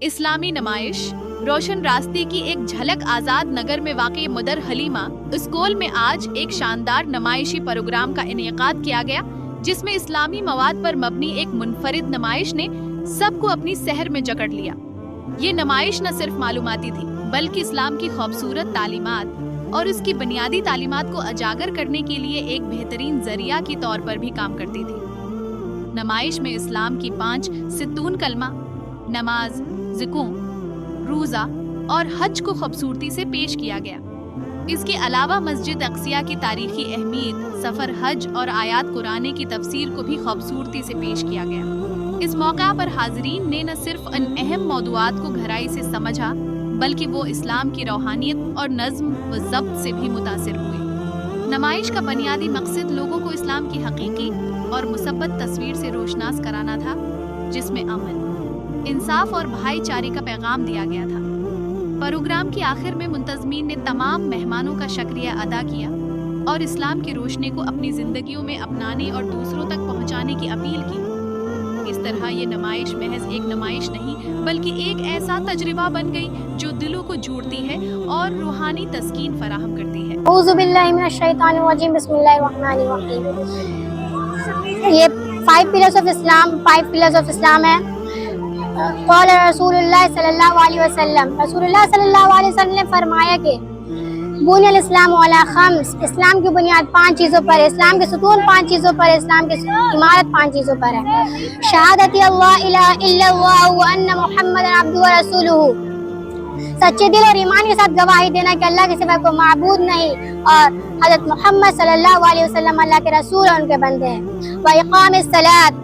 اسلامی نمائش روشن راستے کی ایک جھلک آزاد نگر میں واقع مدر حلیمہ اسکول میں آج ایک شاندار نمائشی پروگرام کا انعقاد کیا گیا، جس میں اسلامی مواد پر مبنی ایک منفرد نمائش نے سب کو اپنی سحر میں جکڑ لیا۔ یہ نمائش نہ صرف معلوماتی تھی بلکہ اسلام کی خوبصورت تعلیمات اور اس کی بنیادی تعلیمات کو اجاگر کرنے کے لیے ایک بہترین ذریعہ کے طور پر بھی کام کرتی تھی۔ نمائش میں اسلام کی 5 ستون کلمہ، نماز، ذکر، روزہ اور حج کو خوبصورتی سے پیش کیا گیا۔ اس کے علاوہ مسجد اقصیہ کی تاریخی اہمیت، سفر حج اور آیات قرآن کی تفسیر کو بھی خوبصورتی سے پیش کیا گیا۔ اس موقع پر حاضرین نے نہ صرف ان اہم موضوعات کو گہرائی سے سمجھا بلکہ وہ اسلام کی روحانیت اور نظم و ضبط سے بھی متاثر ہوئے۔ نمائش کا بنیادی مقصد لوگوں کو اسلام کی حقیقی اور مثبت تصویر سے روشناس کرانا تھا، جس میں امن، انصاف اور بھائی چارے کا پیغام دیا گیا تھا۔ پروگرام کے آخر میں منتظمین نے تمام مہمانوں کا شکریہ ادا کیا اور اسلام کی روشنی کو اپنی زندگیوں میں اپنانے اور دوسروں تک پہنچانے کی اپیل کی۔ اس طرح یہ نمائش محض ایک نمائش نہیں بلکہ ایک ایسا تجربہ بن گئی جو دلوں کو جوڑتی ہے اور روحانی تسکین فراہم کرتی ہے۔ اعوذ باللہ من الشیطان الرجیم، بسم اللہ الرحمن الرحیم۔ یہ 5 pillars of اسلام ہے۔ قال رسول اللہ صلی اللہ علیہ وسلم، رسول اللہ صلی اللہ علیہ وسلم نے فرمایا کہ بنی الاسلام علی 5، اسلام کی بنیاد 5 چیزوں پر ہے، اسلام کے ستون 5 چیزوں پر ہے، اسلام کی عمارت 5 چیزوں پر ہے۔ شہادت اللہ الہ الا اللہ وان محمد عبدہ ورسولہ، سچے دل اور ایمان کے ساتھ گواہی دینا کہ اللہ کے سوا کوئی معبود نہیں اور حضرت محمد صلی اللہ علیہ وسلم اللہ کے رسول اور ان کے بندے ہیں۔ وإقام الصلاۃ،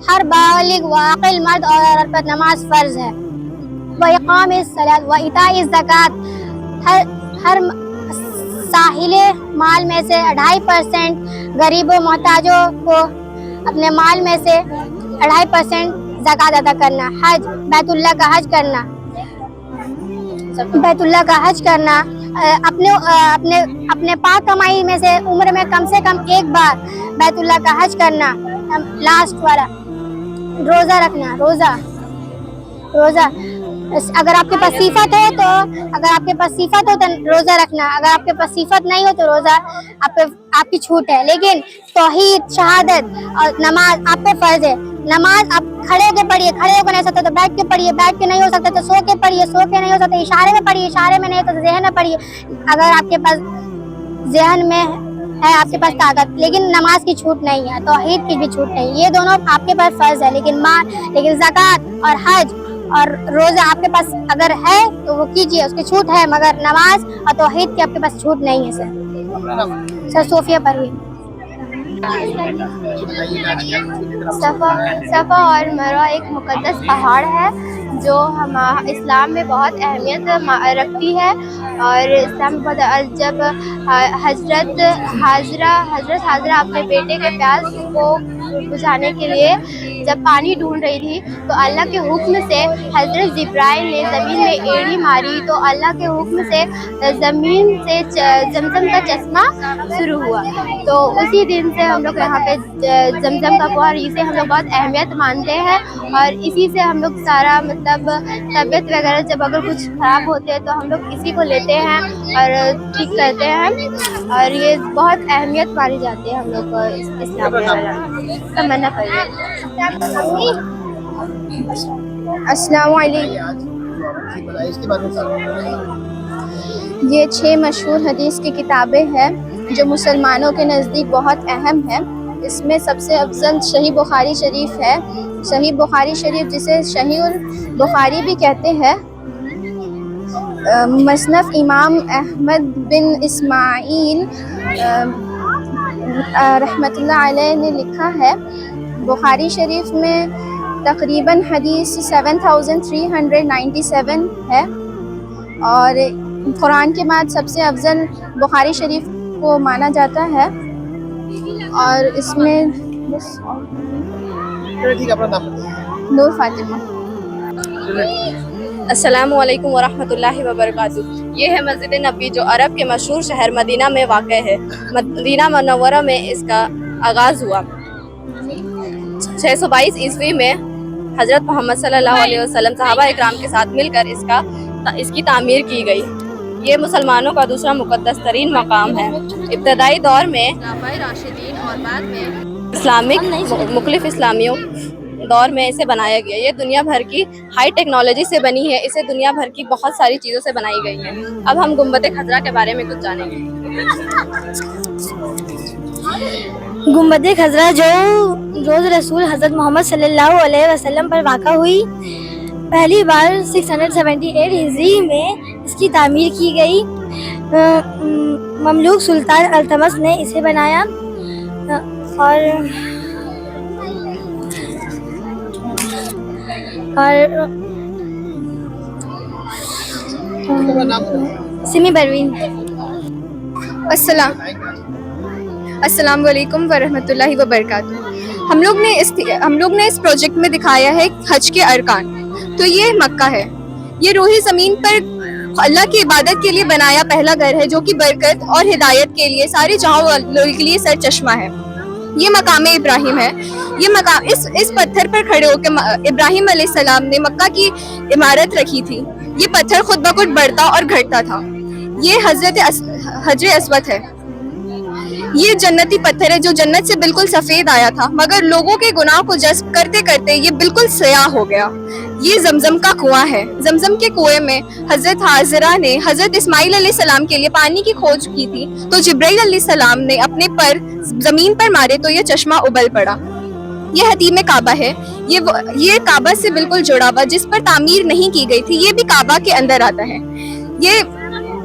ہر بالغ و عاقل مرد اور عورت پر نماز فرض ہے۔ وإقام الصلاۃ وإیتاء الزکوٰۃ، ہر ساحل مال میں سے 2.5% غریبوں محتاجوں کو اپنے مال میں سے 2.5% زکوٰۃ ادا کرنا۔ حج، بیت اللہ کا حج کرنا، اپنے پاک کمائی میں سے عمر میں کم سے کم ایک بار بیت اللہ کا حج کرنا۔ لاسٹ والا روزہ رکھنا، روزہ اگر آپ کے پاس صفت ہے تو روزہ رکھنا، اگر آپ کے پاس صفت نہیں ہو تو روزہ آپ کی چھوٹ ہے، لیکن توحید، شہادت اور نماز آپ پہ فرض ہے۔ نماز آپ کھڑے ہو کے پڑھیے، کھڑے ہو کے نہیں سکتے تو بیٹھ کے پڑھیے، بیٹھ کے نہیں ہو سکتے تو سو کے پڑھیے، سو کے نہیں ہو سکتے اشارے میں پڑھیے، اشارے میں نہیں ہو تو ذہن میں پڑھیے، اگر آپ کے پاس ذہن میں ہے آپ کے پاس طاقت، لیکن نماز کی چھوٹ نہیں ہے، توحید کی بھی چھوٹ نہیں۔ یہ دونوں آپ کے پاس فرض ہے، لیکن زکوٰۃ اور حج اور روزہ آپ کے پاس اگر ہے تو وہ کیجیے، اس کی چھوٹ ہے، مگر نماز اور توحید کی آپ کے پاس چھوٹ نہیں ہے۔ سر صوفیہ پروین۔ صفا اور مروہ ایک مقدس پہاڑ ہے جو اسلام میں بہت اہمیت رکھتی ہے، اور اسلام میں بہت، جب حضرت حاضرہ اپنے بیٹے کے پیاس کو بجھانے کے لیے جب پانی ڈھونڈ رہی تھی تو اللہ کے حکم سے حضرت جبرائیل نے زمین میں ایڑی ماری تو اللہ کے حکم سے زمین سے زمزم کا چشمہ شروع ہوا۔ تو اسی دن سے ہم لوگ یہاں پہ زمزم کا کنواں، اسے ہم لوگ بہت اہمیت مانتے ہیں، اور اسی سے ہم لوگ سارا مطلب طبیعت وغیرہ جب اگر کچھ خراب ہوتے ہیں تو ہم لوگ اسی کو لیتے ہیں اور ٹھیک کرتے ہیں، اور یہ بہت اہمیت مانی جاتی ہے ہم لوگ کو اسلام میں۔ تمنا کریے۔ السلام علیکم۔ یہ 6 مشہور حدیث کی کتابیں ہیں جو مسلمانوں کے نزدیک بہت اہم ہیں۔ اس میں سب سے افضل صحیح بخاری شریف ہے۔ صحیح بخاری شریف جسے صحیح البخاری بھی کہتے ہیں، مصنف امام احمد بن اسماعیل رحمۃ اللہ علیہ نے لکھا ہے۔ بخاری شریف میں تقریباً حدیث 7397 ہے، اور قرآن کے بعد سب سے افضل بخاری شریف کو مانا جاتا ہے، اور اس میں نور فاطمہ۔ السلام علیکم ورحمۃ اللہ وبرکاتہ۔ یہ ہے مسجد نبوی جو عرب کے مشہور شہر مدینہ میں واقع ہے۔ مدینہ منورہ میں اس کا آغاز ہوا 622 عیسوی میں حضرت محمد صلی اللہ علیہ وسلم صحابہ اکرام کے ساتھ مل کر اس کی تعمیر کی گئی. یہ مسلمانوں کا دوسرا مقدس ترین مقام ہے. ابتدائی دور میں خلفائے راشدین اور بعد میں مختلف اسلامیوں دور میں اسے بنایا گیا. یہ دنیا بھر کی ہائی ٹیکنالوجی سے بنی ہے. اسے دنیا بھر کی بہت ساری چیزوں سے بنائی گئی ہے. اب ہم گنبد خضرا کے بارے میں کچھ جانیں گے. گنبد خضرا جو روز رسول حضرت محمد صلی اللہ علیہ وسلم پر واقع ہوئی، پہلی بار 678 ہجری میں اس کی تعمیر کی گئی. مملوک سلطان التمش نے اسے بنایا اور سمی پروین. السلام علیکم ورحمۃ اللہ وبرکاتہ. ہم لوگ نے اس پروجیکٹ میں دکھایا ہے حج کے ارکان. تو یہ مکہ ہے. یہ روحی زمین پر اللہ کی عبادت کے لیے بنایا پہلا گھر ہے جو کہ برکت اور ہدایت کے لیے سارے جہاں والوں کے لیے سر چشمہ ہے. یہ مقام ابراہیم ہے. یہ مقام اس پتھر پر کھڑے ہو کے ابراہیم علیہ السلام نے مکہ کی عمارت رکھی تھی. یہ پتھر خود بخود بڑھتا اور گھٹتا تھا. یہ حجر اسود ہے. یہ جنتی پتھر ہے جو جنت سے بالکل سفید آیا تھا، مگر لوگوں کے گناہ کو جذب کرتے کرتے یہ بالکل سیاہ ہو گیا. یہ زمزم کا کنواں ہے. زمزم کے کنویں میں حضرت حاضرہ نے حضرت اسماعیل علیہ السلام کے لیے پانی کی کھوج کی تھی، تو جبرائیل علیہ السلام نے اپنے پر زمین پر مارے تو یہ چشمہ ابل پڑا. یہ حتیم کعبہ ہے. یہ کعبہ سے بالکل جڑا ہوا جس پر تعمیر نہیں کی گئی تھی، یہ بھی کعبہ کے اندر آتا ہے. یہ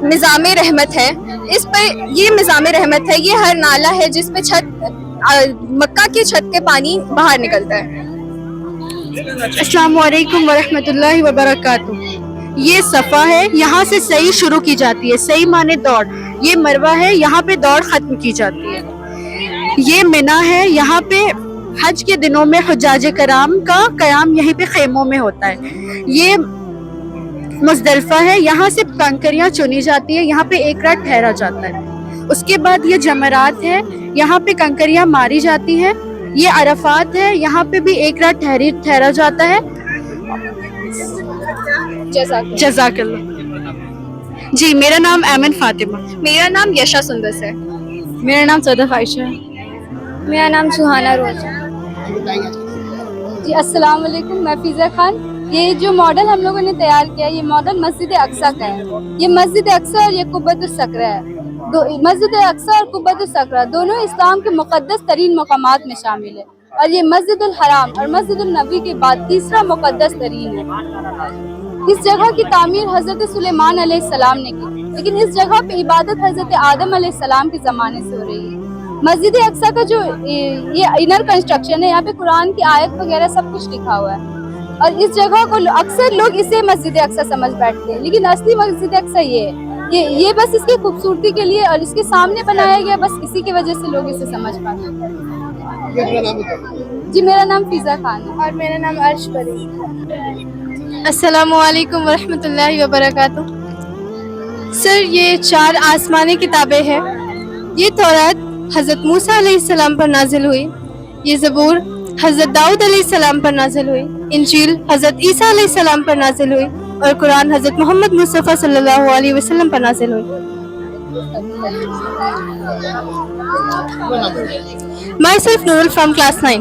نظام رحمت ہے. اس پر یہ نظام رحمت ہے. یہ ہر نالہ ہے جس پہ مکہ کی چھت کے پانی باہر نکلتا ہے. السلام علیکم ورحمۃ اللہ وبرکاتہ. یہ صفا ہے، یہاں سے صحیح شروع کی جاتی ہے. صحیح معنی دوڑ. یہ مروہ ہے، یہاں پہ دوڑ ختم کی جاتی ہے. یہ منا ہے، یہاں پہ حج کے دنوں میں حجاج کرام کا قیام یہیں پہ خیموں میں ہوتا ہے. یہ مزدلفہ ہے، یہاں سے کنکریاں چنی جاتی ہے، یہاں پہ ایک رات ٹھہرا جاتا ہے. اس کے بعد یہ جمرات ہے، یہاں پہ کنکریاں ماری جاتی ہیں. یہ عرفات ہے، یہاں پہ بھی ایک رات ٹھہرا جاتا ہے. جزاک اللہ. جی میرا نام ایمن فاطمہ. میرا نام یشا سندس ہے. میرا نام صدف عائشہ ہے. میرا نام سہانا روز ہے. جی السلام علیکم. میں فیضا خان. یہ جو ماڈل ہم لوگوں نے تیار کیا ہے، یہ ماڈل مسجد اقصیٰ کا ہے. یہ مسجد اقصیٰ اور یہ قبۃ الصخرہ ہے. مسجد اقصیٰ اور قبۃ الصخرہ دونوں اسلام کے مقدس ترین مقامات میں شامل ہے، اور یہ مسجد الحرام اور مسجد النبی کے بعد تیسرا مقدس ترین ہے. اس جگہ کی تعمیر حضرت سلیمان علیہ السلام نے کی، لیکن اس جگہ پہ عبادت حضرت آدم علیہ السلام کے زمانے سے ہو رہی ہے. مسجد اقصیٰ کا جو یہ انر کنسٹرکشن ہے، یہاں پہ قرآن کی آیت وغیرہ سب کچھ لکھا ہوا ہے، اور اس جگہ کو اکثر لوگ اسے مسجد اقصیٰ سمجھ بیٹھتے ہیں، لیکن اصلی مسجد اقصیٰ یہ بس اس کی خوبصورتی کے لیے اور اس کے سامنے بنایا گیا، بس اسی کی وجہ سے لوگ اسے سمجھ پاتے ہیں. جی میرا نام فیضا خان ہے. اور میرا نام عرش پری. السلام علیکم ورحمۃ اللہ وبرکاتہ. سر یہ 4 آسمانی کتابیں ہیں. یہ تورات حضرت موسیٰ علیہ السلام پر نازل ہوئی. یہ زبور حضرت داؤد علیہ السلام پر نازل ہوئی. انجیل حضرت عیسیٰ علیہ السلام پر نازل ہوئی، اور قرآن حضرت محمد مصطفیٰ صلی اللہ علیہ وسلم پر نازل ہوئی. Myself Nurul from class 9.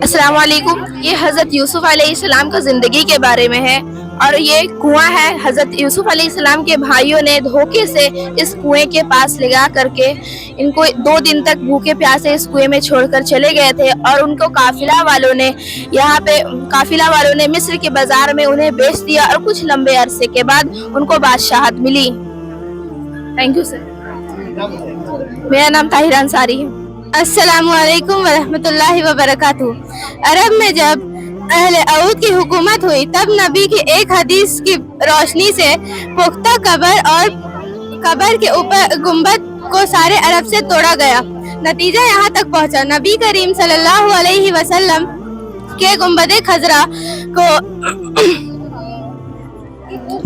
السلام علیکم. یہ حضرت یوسف علیہ السلام کا زندگی کے بارے میں ہے، اور یہ کنواں ہے. حضرت یوسف علیہ السلام کے بھائیوں نے دھوکے سے اس کنویں کے پاس لگا کر کے ان کو 2 دن تک بھوکے پیاسے اس کنویں میں چھوڑ کر چلے گئے تھے، اور ان کو قافلہ والوں نے مصر کے بازار میں انہیں بیچ دیا، اور کچھ لمبے عرصے کے بعد ان کو بادشاہت ملی. Thank you sir. میرا نام طاہرہ انصاری ہے. السلام علیکم ورحمۃ اللہ وبرکاتہ. عرب میں جب اہل عود کی حکومت ہوئی، تب نبی کی ایک حدیث کی روشنی سے پختہ قبر کے اوپر گنبد کو سارے عرب سے توڑا گیا. نتیجہ یہاں تک پہنچا، نبی کریم صلی اللہ علیہ وسلم کے گنبد خضرا کو